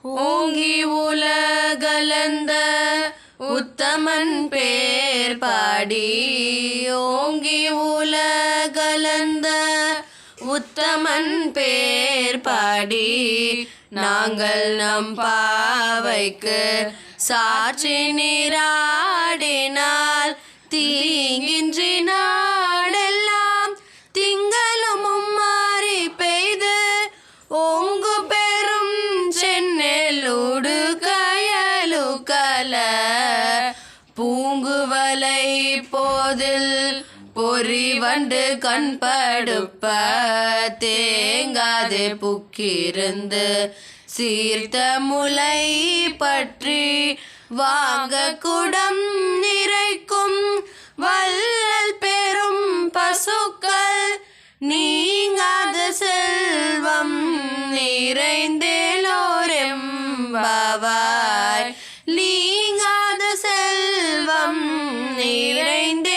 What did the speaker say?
ஓங்கி உலகளந்த உத்தமன் பேர் பாடி ஓங்கி உலகளந்த உத்தமன் பேர் பாடி நாங்கள் நம் பாவைக்கு சாட்சி நீராடினால் தீங்கின்றி நாடெல்லாம் திங்களும் மாறி பெய்து ஓங்கு பெரும் சென்னெல்லூடு கயலு கல பூங்குவலை போதில் பொறி வண்டு கண்படுப்ப தேங்காதே புக்கிருந்து சீர்த்த முளை பற்றி வாங்க குடம் நிறைக்கும் வள்ளல் பெரும் பசுக்கள் நீங்காத செல்வம் நிறைந்தேலோரெம்பாவாய் நீங்காத செல்வம் நிறைந்தேலோரெம்பாவாய்.